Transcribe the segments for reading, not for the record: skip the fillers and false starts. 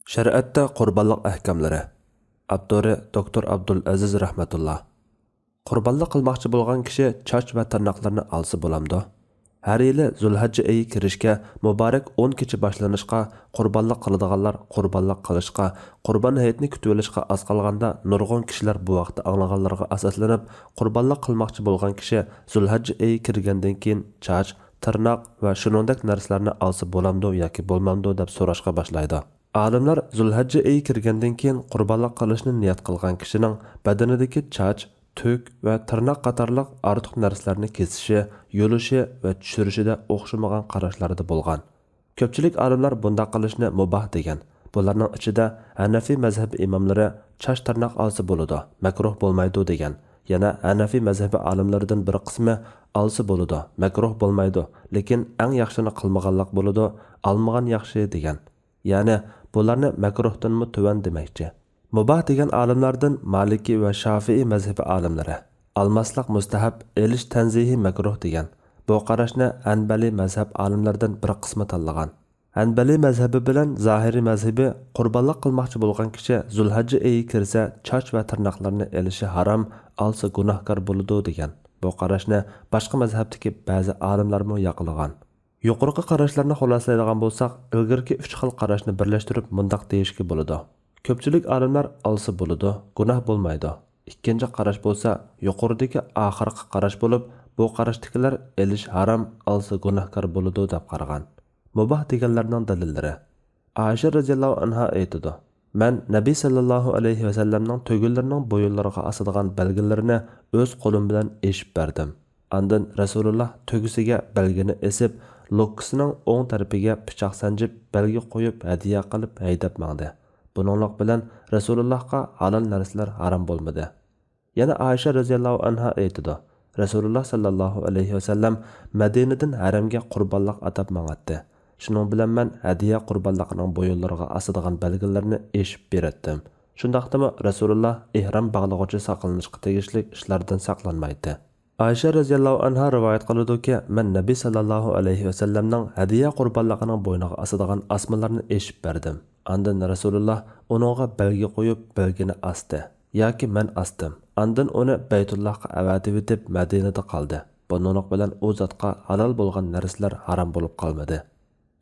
Shariatda qurbonlik ahkamlari. Avtori Dr. Abdul Aziz rahmatullah. Qurbonlik qilmoqchi bo'lgan kishi choch va tirnoqlarni olsa bo'lamdi. Har yili Zulhajja oyi kirishga muborak 10 kecha boshlanishqa qurbonlik qiladiganlar qurbonlik qilishga, qurbon hayitni kutib olishga oz qolganda nurg'un kishilar bu vaqtda anglaganlarga asoslanib, qurbonlik qilmoqchi bo'lgan kishi Zulhajja oyi kirgandan keyin choch, tirnoq va shuningdek narsalarni olsa bo'lamdi yoki bo'lmamdi deb so'rashga boshlaydi. Alimlar Zulhajja oyi kirgandan keyin qurbonlik qilishni niyat qilgan kishining badanidagi choch, tük va tirnoq qatorliq ortiq narsalarni kesishi, yo'lishi va tushirishida o'xshamagan qarashlarda bo'lgan. Ko'pchilik olimlar bunday qilishni muboh degan. Bularning ichida Hanafiy mazhabi imomlari choch tirnoq olsa bo'ladi, makruh bo'lmaydi degan. Yana Hanafiy mazhabi olimlaridan bir qismi olsa bo'ladi, makruh bo'lmaydi, lekin eng yaxshini qilmaganlik bo'ladi, olmagan yaxshi degan. Ya'ni bularni makruhdanmi tuvan demakchi. Mubah degan olimlardan Maliki va Shafi'i mazhabi olimlari almasliq mustahab, elish tanzihi makruh degan. Bu qarashni Hanbali mazhab olimlaridan bir qismi tanlagan. Hanbali mazhabi bilan Zahiri mazhabi qurbonlik qilmoqchi bo'lgan kishi Zulhajja oyi kirsa choch va tirnoqlarni elishi harom, olsa gunohkor bo'ladi degan. Bu qarashni boshqa mazhabdagi ba'zi olimlar ham yoqlagan. Yuqorqi qarashlarni xulosalaydigan bo'lsak, ilgirki 3 xil qarashni birlashtirib mundaq deyishga bo'ladi. Ko'pchilik olimlar olsa bo'ladi, gunoh bo'lmaydi. Ikkinchi qarash bo'lsa, yuqoridagi oxirgi qarash bo'lib, bu qarashdagilar elish harom, olsa gunohkor bo'ladi deb qaragan. Mubah deganlarning dalillari. Aisha radhiyallohu anha aytadi: "Men Nabiy sallallohu alayhi va sallamning to'gillarining bo'yinlariga asadigan belgilarini o'z qo'lim bilan eshib berdim. Ondan Rasululloh tugisiga belgini esib, lokkisining o'ng tarafiga pichoq sanjib, belgi qo'yib hadiya qilib haydab mangdi. Buninglik bilan Rasulullohga halol narsalar harom bo'lmadi." Yana Aisha radhiyallohu anha aytadi: "Rasululloh sallallohu alayhi va sallam Madinadan haramga qurbonlik atab mangatdi. Shuning bilan men hadiya qurbonligining bo'yinlariga asadigan belgilarni eshib beratdim. Shundaqdimi Rasululloh ihrom bog'lag'uchi saqlanishga tegishli ishlardan saqlanmaydi." Aisha radhiyallohu anha rivoyat qiladi-ki, men Nabiy sallallohu alayhi va sallamning hadiya qurbonligining bo'yniga asadigan asmalarni eshib berdim. Ondan Rasululloh uningga belgi qo'yib, belgini asdi yoki men asdim. Ondan uni Baytullohga avatib etib Madinada qoldi. Buninglik bilan u zotga halol bo'lgan narsalar harom bo'lib qolmadi.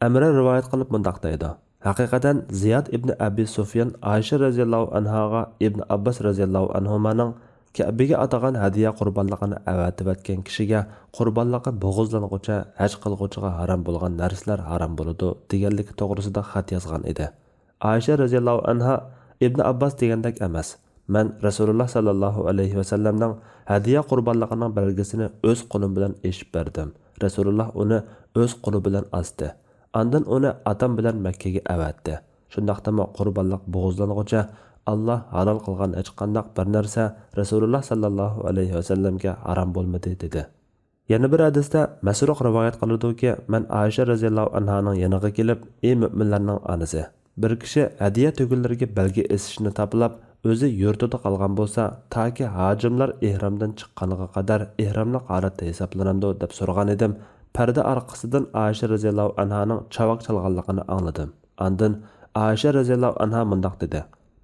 Amra rivoyat qilib mundaq deydi: "Haqiqatan Ziyad ibn Abi Sufyan Aisha radhiyallohu anhaga Ibn Abbas radhiyallohu anhumaning Ka'baga atagan hadiya qurbonligini avatib etgan kishiga qurbonliqi bo'g'izlangucha, haj qilguchiga harom bo'lgan narsalar harom bo'ladi" deganligi to'g'risida xat yozgan edi. Aisha radhiyallohu anha Ibn Abbas degandek emas. Men Rasululloh sallallohu alayhi va sallamning hadiya qurbonligining belgisini o'z qo'lim bilan eshib berdim. Rasululloh uni o'z qo'li bilan asdi. Ondan uni atam bilan Makkaga avatdi. Shundaqdami qurbonliq bo'g'izlangucha Allah halol qilgan hech qanday bir narsa Rasululloh sallallohu alayhi va sallamga harom bo'lmadi dedi. Yana bir hadisda Masruq rivoyat qiladi-ki, men Aisha radhiyallohu anhaning yoniga kelib, "Ey mu'minlarning onasi, bir kishi hadiya tugillariga belgi esishni taplab, o'zi yurtida qolgan bo'lsa, taki hajimlar ihromdan chiqqaniga qadar ihromli holatda hisoblanadi" deb so'ragan edim. Parda orqasidan Aisha radhiyallohu anhaning chavoq chalganligini angladim. Ondan Aisha radhiyallohu anha mundaq dedi: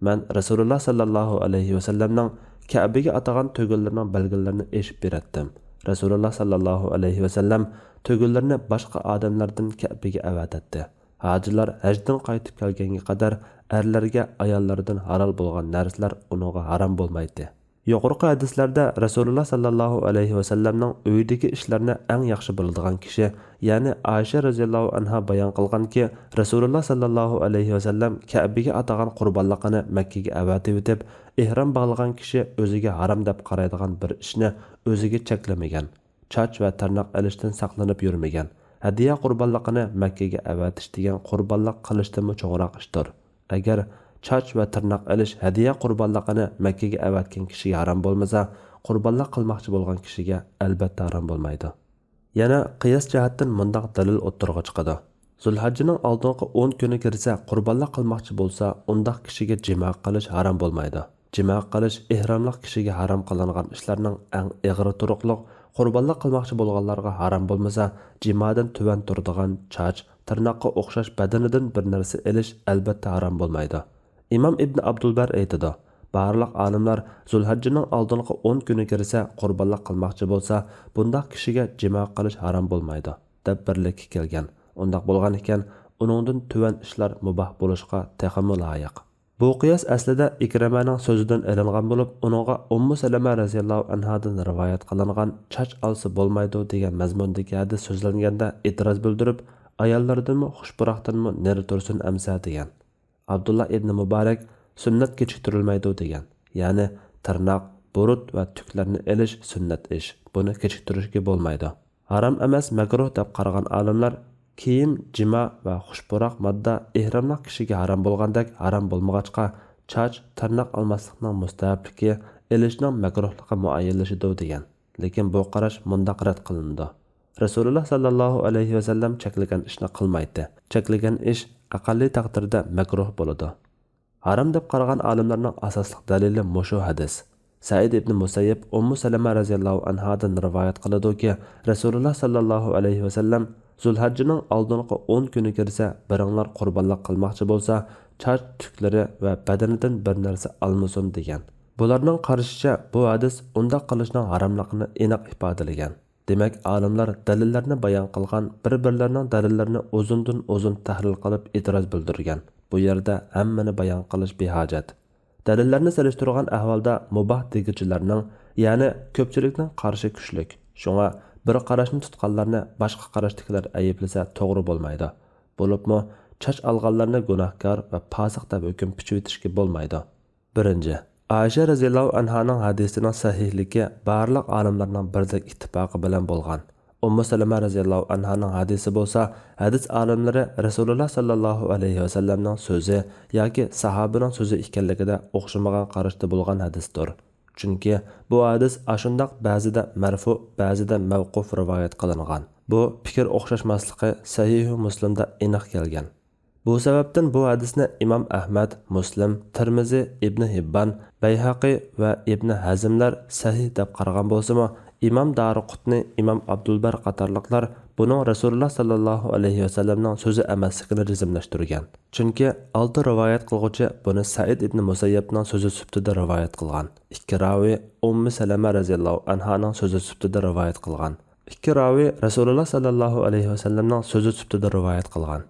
"Men Rasululloh sallallohu alayhi va sallamning Ka'baga atagan tugillarining belgilarini eshib beratdim. Rasululloh sallallohu alayhi va sallam tugillarni boshqa odamlardan Ka'baga avatdi. Hajilar hajdan qaytib kelganga qadar erlarga ayollardan halol bo'lgan narsalar uningga harom bo'lmaydi." Yuqorqi hadislarda Rasululloh sallallohu alayhi va sallamning uyidagi ishlarni eng yaxshi biladigan kishi, ya'ni Aisha radhiyallohu anha bayon qilganki, Rasululloh sallallohu alayhi va sallam Ka'baga atagan qurbonligini Makkaga avatib etib, ihrom bog'lagan kishi o'ziga harom deb qaraydigan bir ishni o'ziga cheklamagan. Choch va tirnoq olishdan saqlanib yurmagan. Hadiya qurbonligini Makkaga avatish degan qurbonlik qilishdan cho'g'roq ishdir. Agar choch va tirnoq olish hadiya qurbonligini Makkaga avatgan kishiga harom bo'lmasa, qurbonlik qilmoqchi bo'lgan kishiga albatta harom bo'lmaydi. Yana qiyos jihatdan mundaq dalil o'ttirg'a chiqadi. Zulhajjining oldingi 10 kuni kirsa, qurbonlik qilmoqchi bo'lsa, undaq kishiga jima qilish harom bo'lmaydi. Jima qilish ihromli kishiga harom qilingan ishlarning eng og'ir turuqliq Qurbonlik qilmoqchi bo'lganlarga harom bo'lmasa, jimodan tuvan turadigan chach, tirnoqqa o'xshash badanidan bir narsa elish albatta harom bo'lmaydi. Imom Ibn Abdulbar aytadi: "Barliq olimlar Zulhajjaning oldingi 10 kuni kirsa, qurbonlik qilmoqchi bo'lsa, bundaq kishiga jimo qilish harom bo'lmaydi" deb birlikka kelgan. Undaq bo'lgan ekan, uningdan tuvan ishlar muboh bo'lishga texmi loyiq. Bu qiyos aslida Ikramaning so'zidan ilingan bo'lib, uningga Ummu Salama radhiyallohu anhadan rivoyat qilingan chach olsa bo'lmaydi degan mazmundagi hadis so'zlanganda e'tiroz bildirib, ayollardanmi xushburoqdanmi nari tursin amsa degan. Abdullah ibn Muborak sunnat kechiktirilmaydi degan. Ya'ni tirnoq, burut va tuklarni elish sunnat ish. Buni kechiktirishga bo'lmaydi. Haram emas, makruh deb qaragan olimlar kiyim, jima va xushburoq modda ehromli kishiga harom bo'lgandek harom bo'lmag'achqa chach, tirnoq olmaslikning mustahabligi elishning makruhligi muayyanlashidi degan. Lekin bu qarash mundaq rad qilindi. Rasululloh sallallohu alayhi vasallam cheklagan ishni qilmaydi. Cheklagan ish aqalli taqdirda makruh bo'ladi. Haram deb qaragan olimlarning asosli dalili mushu hadis. Said ibn Musayyib Ummu Salama radhiyallohu anhadan rivoyat qiladi-ki, Rasululloh sallallohu alayhi vasallam Zulhajjaning oldingi 10 kuni kirsa, biringlar qurbonlik qilmoqchi bo'lsa, chach tuklari va badanidan bir narsa olmasin degan. Bularning qarashicha bu hadis unda qilishning haromligini aniq ifodalagan. Demak, olimlar dalillarni bayon qilgan, bir-birlarining dalillarini uzundan-uzun tahlil qilib e'tiroz bildirgan. Bu yerda hammani bayon qilish behojat. Dalillarni selishtirgan ahvolda muboh degichilarning, ya'ni ko'pchilikning qarshi kuchlik. Shunga bir qarashni tutganlarni boshqa qarashdagilar ayblasa to'g'ri bo'lmaydi. Bo'libmi, chach olganlarni gunohkor va fosiq deb hukm pichitishga bo'lmaydi. Birinchi, Aisha radhiyallohu anhaning hadisining sahihligi barliq olimlarning birdek ittifoqi bilan bo'lgan. Ummu Salama radhiyallohu anhaning hadisi bo'lsa, hadis olimlari Rasululloh sallallohu alayhi vasallamning so'zi yoki sahobaning so'zi ekanligida o'xshamagan qarashda bo'lgan hadisdir. Chunki bu hadis ashundoq ba'zida marfu, ba'zida mavquf rivoyat qilingan. Bu fikr o'xshashmasligi Sahih Muslimda aniq kelgan. Bu sababdan bu hadisni Imom Ahmad, Muslim, Tirmizi, Ibn Hibban, Bayhaqi va Ibn Hazmlar sahih deb qaragan bo'lsa-mu, Imom Dariqutni, Imom Abdulbar qatorliqlar buning Rasululloh sallallohu alayhi vasallamning so'zi emasligini jazmlashtirgan. Chunki oldi rivoyat qilguvchi buni Said ibn Musayyibning so'zi sifatida rivoyat qilgan. Ikki ravi Ummu Salama radhiyallohu anhaning so'zi sifatida rivoyat qilgan. Ikki ravi Rasululloh sallallohu alayhi vasallamning so'zi sifatida rivoyat qilgan.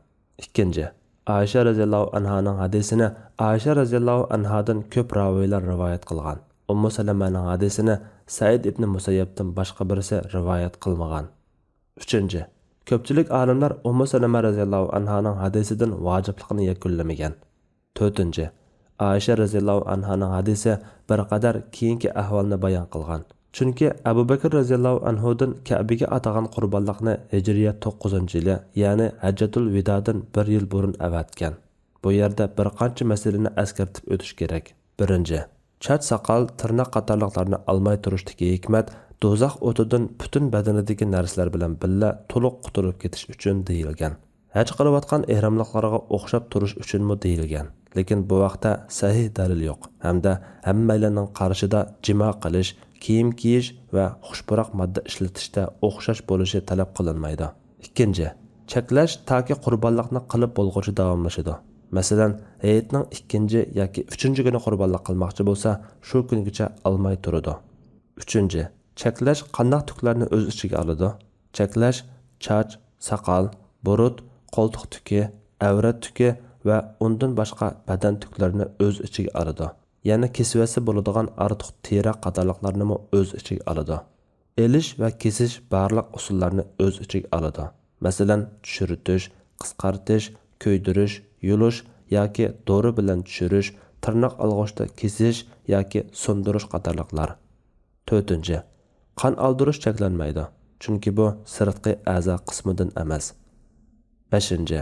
Ikkinchi, Aisha radhiyallohu anhaning hadisini Aisha radhiyallohu anhadan ko'p raviylar rivoyat qilgan. Ummu Salamaning hadisini Said ibn Musayyibdan boshqa birisi rivoyat qilmagan. Uchinchi, ko'pchilik olimlar Ummu Salama radhiyallohu anhaning hadisidan vojibligini yakunlamagan. To'rtinchi, Aisha radhiyallohu anhaning hadisi bir qadar keyingi ahvolni bayon qilgan. Chunki Abu Bakr radhiyallohu anhudan Ka'baga atagan qurbonlikni Hijriya 9-yili, ya'ni Hajjatul Vidodan 1 yil burun avatgan. Bu yerda bir qancha masalani eskartib o'tish kerak. Birinchi, chat soqol, tirnoq qatorliqlarni olmay turishdagi hikmat do'zax o'tidan butun badanidagi narsalar bilan birga to'liq qutulib ketish uchun deyilgan. Haj qilayotgan ehromliqlarga o'xshab turish uchunmi deyilgan. Lekin bu vaqtda sahih dalil yo'q. Hamda hammalarning qarshida jimo qilish, kiyim kiyish va xushburoq modda ishlatishda o'xshash bo'lishi talab qilinmaydi. Ikkinchi, cheklash toki qurbonlikni qilib bo'lg'uchi davomlashadi. Masalan, hayitning 2 yoki 3 kuni qurbonlik qilmoqchi bo'lsa, shu kungacha olmay turadi. Uchinchi, cheklash qanday tuklarni o'z ichiga oladi? Cheklash chach, soqol, burut, qo'ltiq tuki, avrat tuki va undan boshqa badan tuklarini o'z ichiga oladi. Yana kesvasi bo'ladigan ortiq teri qatorliqlarni o'z ichiga oladi. Elish va kesish barliq usullarni o'z ichiga oladi. Masalan, tushiritish, qisqartish, ko'ydirish, yulish yoki dori bilan tushirish, tirnoq olg'ochda kesish yoki sundirish qatorliqlar. To'rtinchi, qon oldirish cheklanmaydi, chunki bu sirtqi a'zo qismidan emas. Beshinchi,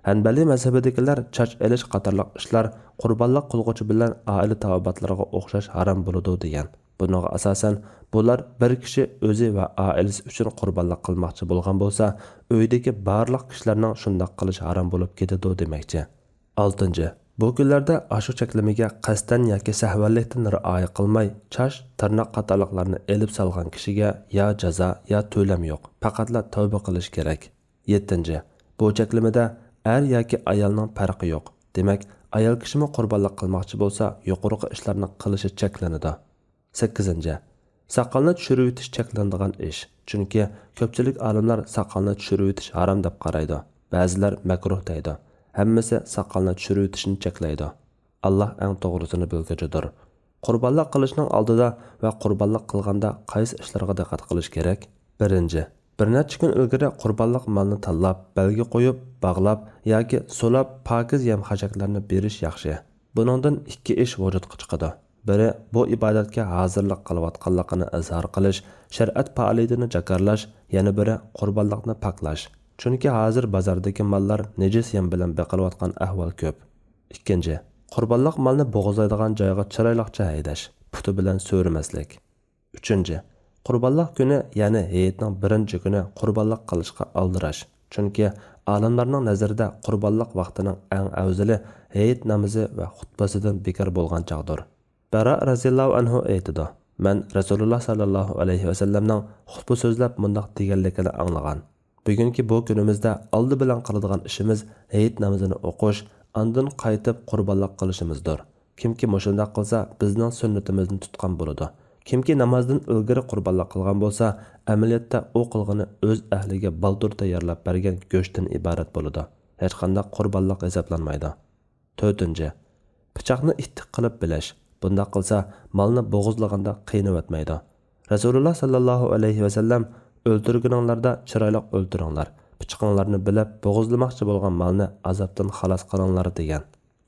Hanbali mazhabidagilar chach elish qatorliq ishlar qurbonlik qilguvchi bilan oila tavobatlariga o'xshash harom bo'ladi degan. Bunga asosan bular bir kishi o'zi va oilasi uchun qurbonlik qilmoqchi bo'lgan bo'lsa, uydagi barliq kishilarning shundoq qilish harom bo'lib ketadi demoqchi. 6. Bu kunlarda aшу cheklimiga qasddan yoki sahvanlikdan rioya qilmay, chash, tirnoq qatorliqlarni elib solgan kishiga yo jazo, yo to'lam yo'q. Faqatla tavba qilish kerak. 7. Bu cheklimida er yoki ayolning farqi yo'q. Demak, ayol kishimi qurbonlik qilmoqchi bo'lsa, yuqorqi ishlarni qilishi cheklanadi. 8. Soqolni tushirib o'tish cheklanadigan ish. Chunki ko'pchilik olimlar soqolni tushirib o'tish harom deb qaraydi. Ba'zilar makruh deydi. Hammasi soqolni tushirib o'tishni cheklaydi. Alloh eng to'g'risini bilguchidir. Qurbonlik qilishning oldida va qurbonlik qilganda qaysi ishlarga diqqat qilish kerak? 1. Bir necha kun ilgari qurbonlik molni tanlab, belgi qo'yib, bog'lab yoki so'lab pokiz yem-xashaklarni berish yaxshi. Buningdan ikki ish vujudga chiqadi. Biri bu ibodatga hozirlik qilayotganligini izhor qilish, shariat faoliyatini jakarlash, yana biri qurbonlikni paklash. Chunki hozir bozordagi mollar najis yem bilan beqilayotgan ahvol ko'p. 2. Qurbonlik molni bo'g'izlaydigan joyga chiroyliqcha haydash, puti bilan so'rimaslik. 3. Qurbonlik kuni, ya'ni hayitning birinchi kuni qurbonlik qilishga aldirash. Chunki olimlarning nazarida qurbonlik vaqtining eng afzali hayit namozi va xutbasidan bekor bo'lgan chaqdir. Bara raziyallohu anhu aytadi: "Men Rasululloh sallallohu alayhi va sallamning xutba so'zlab mundaq deganligini anglagan. Bugungi bu kunimizda oldi bilan qiladigan ishimiz hayit namozini o'qish, andin qaytib qurbonlik qilishimizdir. Kimki mushundaq qilsa, bizning sunnatimizni tutgan bo'ladi. Kimki namozdan ilgari qurbonlik qilgan bo'lsa, amaliyotda u qilgani o'z ahliga baldur tayyorlab bergan go'shtdan iborat bo'ladi. Hech qanday qurbonlik hisoblanmaydi." 4. Pichoqni ittiq qilib bilash. Bunda qilsa, molni bo'g'izlaganda qiynab o'tmaydi. Rasululloh sallallohu alayhi va sallam o'ldirguninglarda chiroyli o'ldiringlar. Pichoqinglarni bilib, bo'g'izlamoqchi bo'lgan molni azobdan xalos qilinglar degan.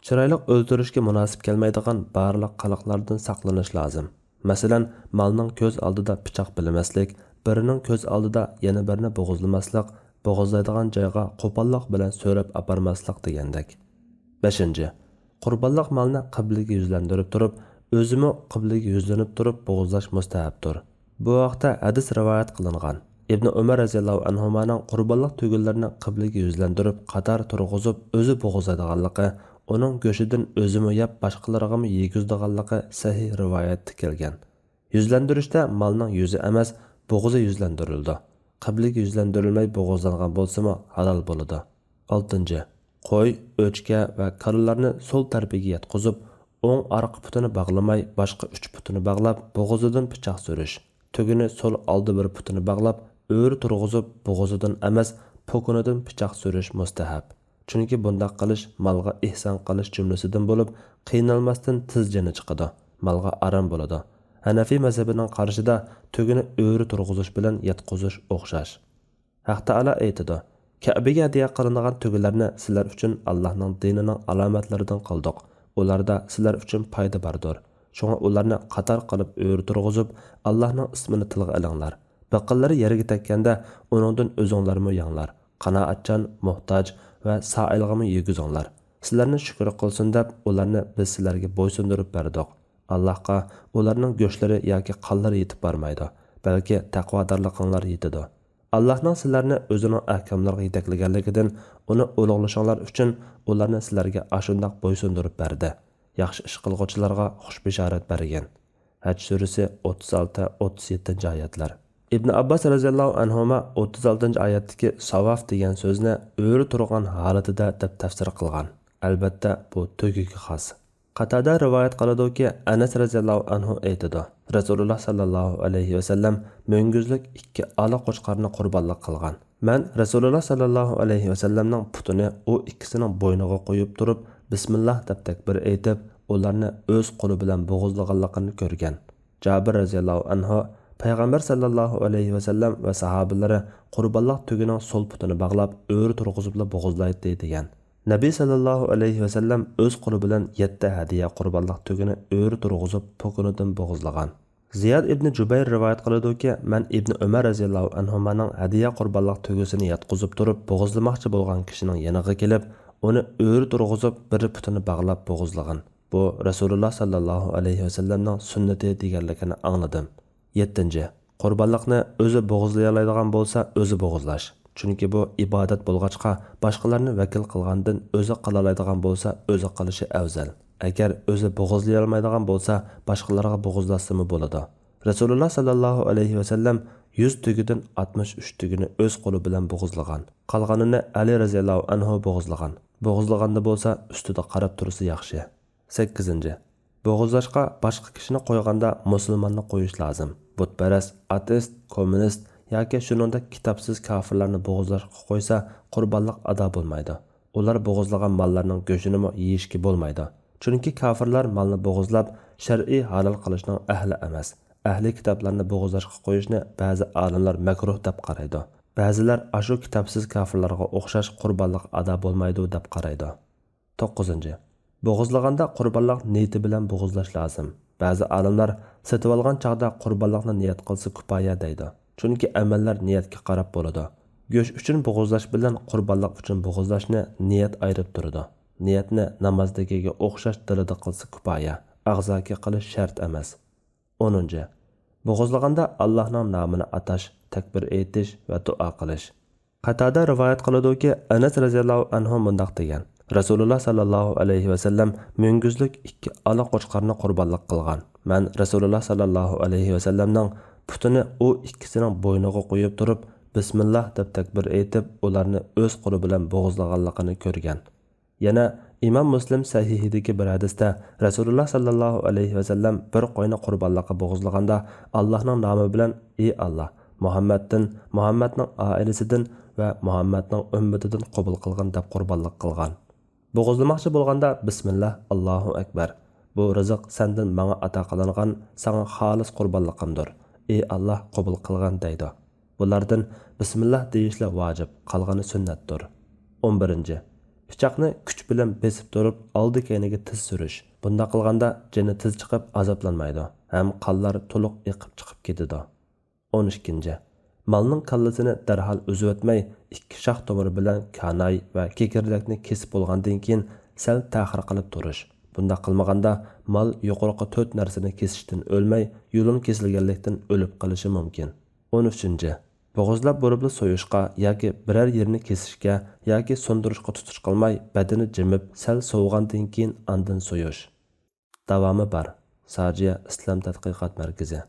Chiroyli o'ldirishga munosib kelmaydigan barliq qiliqlardan saqlanish lozim. Masalan, molning ko'z oldida pichoq bilmaslik, birining ko'z oldida yana birini bo'g'izlamaslik, bo'g'izlaydigan joyga qo'pollik bilan so'rab aparmaslik degandek. 5. Qurbonlik molni qiblaga yuzlantirib turib, o'zimi qiblaga yuzlanib turib bo'g'izlash mustahabdir. Bu vaqtda hadis rivoyat qilingan. Ibn Umar raziyallohu anhumaning qurbonlik tugunlarini qiblaga yuzlantirib, qator turg'izib, o'zi bo'g'izlaydiganligi, uning go'shidan o'zimi yeb boshqalarga yegizdiganligi sahih rivoyatda kelgan. Yuzlantirishda molning yuzi emas, bo'g'izi yuzlantirildi. Qiblaga yuzlantirilmay bo'g'izlangan bo'lsa-mu halol bo'ladi. 6. Qo'y, o'chka va karalarni so'l tarafiga yatqizib, o'ng orqa putini bog'lamay, boshqa 3 putini bog'lab, bo'g'izidan pichoq so'rish. Tugini so'l oldi bir putini bog'lab, o'ri turg'izib, bo'g'izidan emas, pokunidan pichoq so'rish mustahab. Chunki bunday qilish molga ihson qilish jumlasidan bo'lib, qiynalmasdan tez jini chiqadi. Molga aram bo'ladi. Hanafiy mazhabining qarshida tugini o'ri turg'izish bilan yatqizish o'xshash. Haq Taala aytadi: "Ka'baga hadiya qilingan tugularni sizlar uchun Allohning dinining alomatlaridan qildik. Ularda sizlar uchun foyda bordir. Shunga ularni qator qilib o'ri turg'izib, Allohning ismini tilga olinglar. Baqillari yerga tekkanda uningdan o'zinglarmi yanglar. Qanoatchan, muhtoj va sa'ilg'ami yegizinglar. Sizlarni shukr qilsin deb ularni biz sizlarga bo'ysundirib berdik. Allohga ularning go'shtlari yoki qonlari yetib bormaydi, balki taqvodorliginglar yetadi. Allohning sizlarni o'zining ahkomlariga yetaklaganligidan uni ulug'lashinglar uchun ularni sizlarga ashundoq bo'ysundirib berdi. Yaxshi ish qilguvchilarga xush bishorat bergan." Haj surasi 36-37 oyatlar. Ibn Abbas raziyallohu anhuma 36 oyatdagi savaf degan so'zni o'ri turgan holatida deb tafsir qilgan. Albatta bu tugiga xos. Qatada rivoyat qiladiki, Anas raziyallohu anhu aytadi: Rasululloh sallallohu alayhi va sallam mo'nguzlik 2 ala qo'chqarni qurbonlik qilgan. Men Rasululloh sallallohu alayhi va sallamning putini u ikkisining bo'yniga qo'yib turib, bismillah deb takbir aytib, ularni o'z qo'li bilan bo'g'izlaganligini ko'rgan. Jabir raziyallohu anhu Payg'ambar sallallohu alayhi va sallam va sahobalari qurbonlik tugining so'l putini bog'lab, o'ri turg'izib bo'g'izlaydi degan. Nabiy sallallohu alayhi va sallam o'z qo'li bilan 7 hadiya qurbonlik tugini o'ri turg'izib pokunidan bo'g'izlagan. Ziyad ibn Jubayr rivoyat qiladi-ki, men Ibn Umar raziyallohu anhumaning hadiya qurbonlik tugisini yatqizib turib bo'g'izlamoqchi bo'lgan kishining yoniga kelib, uni o'ri turg'izib bir putini bog'lab bo'g'izlagan. Bu Rasululloh sallallohu alayhi va sallamning sunnati deganligini angladim. 7. Qurbonlikni o'zi bo'g'izlay oladigan bo'lsa, o'zi bo'g'izlash. Chunki bu ibodat bo'lg'achqa, boshqalarni vakil qilgandan o'zi qilaoladigan bo'lsa, o'zi qilishi afzal. Agar o'zi bo'g'izlay olmaydigan bo'lsa, boshqalarga bo'g'izlasimi bo'ladi. Rasululloh sallallohu alayhi vasallam 100 tugidan 63 tugini o'z qo'li bilan bo'g'izlagan. Qolganini Ali roziyallohu anhu bo'g'izlagan. Bo'g'izlaganda bo'lsa, ustida qarab tursa yaxshi. 8. Bo'g'izlashqa boshqa kishini qo'yganda musulmonni qo'yish lozim. Butparast, ateist, kommunist yoki shuningdek kitobsiz kofirlarni bo'g'izlashga qo'ysa, qurbonlik ado bo'lmaydi. Ular bo'g'izlagan mollarning go'shtini yeyishga bo'lmaydi. Chunki kofirlar molni bo'g'izlab, shar'iy halol qilishning ahli emas. Ahli kitoblarni bo'g'izlashga qo'yishni ba'zi olimlar makruh deb qaraydi. Ba'zilar ashu kitobsiz kofirlarga o'xshash qurbonlik ado bo'lmaydi deb qaraydi. 9. Bo'g'izlaganda qurbonlik niyati bilan bo'g'izlash lozim. Ba'zi olimlar setib olgan chaqda qurbonlikni niyat qilsa kifoya deydi. Chunki amallar niyatga qarab bo'ladi. Go'sht uchun bo'g'izlash bilan qurbonlik uchun bo'g'izlashni niyat ayirib turadi. Niyatni namozdagiga o'xshash dilida qilsa kifoya, ag'zoki qilish shart emas. 10. Bo'g'izlaganda Allohning nomini atash, takbir aytish va duo qilish. Qatada rivoyat qiladiki, Anas roziyallohu anhu mundaq degan: Rasululloh sallallohu alayhi vasallam munguzlik 2 ala qo'chqarni qurbonlik qilgan. Men Rasululloh sallallohu alayhi vasallamning putini u ikkisining bo'yniga qo'yib turib, bismillah deb takbir aytib, ularni o'z qo'li bilan bo'g'izlaganligini ko'rgan. Yana Imom Muslim sahihidagi bir hadisda Rasululloh sallallohu alayhi vasallam bir qo'yni qurbonlikqa bo'g'izlaganda Allohning nomi bilan: "Ey Alloh, Muhammadning oilasidan va Muhammadning ummatidan qabul qilgan" deb qurbonlik qilgan. Bo'g'izlamoqchi bo'lganda bismillah, Allohu akbar. Bu rizq sendan menga ato qilingan, sana xolis qurbonliqimdir. Ey Alloh, qabul qilgan deydi. Bulardan bismillah deyishlar vojib, qolgani sunnatdir. 11. Pichoqni kuch bilan besib turib, oldi keyniga tiz surish. Bunda qilganda jini tiz chiqib azoblanmaydi, ham qonlar to'liq eqib chiqib ketadi. 12. Malning kallasini darhol uzib o'tmay, 2 shox tomiri bilan kanay va kekirdakni kesib bo'lgandan keyin sal ta'xir qilib turish. Bunda qilmaganda mal yuqorqi 4 narsani kesishdan o'lmay, yo'lin kesilganlikdan o'lib qolishi mumkin. 13. Bo'g'izlab bo'lib so'yishqa yoki biror yerini kesishga yoki so'ndirishga tutish qilmay, badani jimib, sal sovigandan keyin andin so'yish. Davomi bor. Sajiya Islom tadqiqot markazi.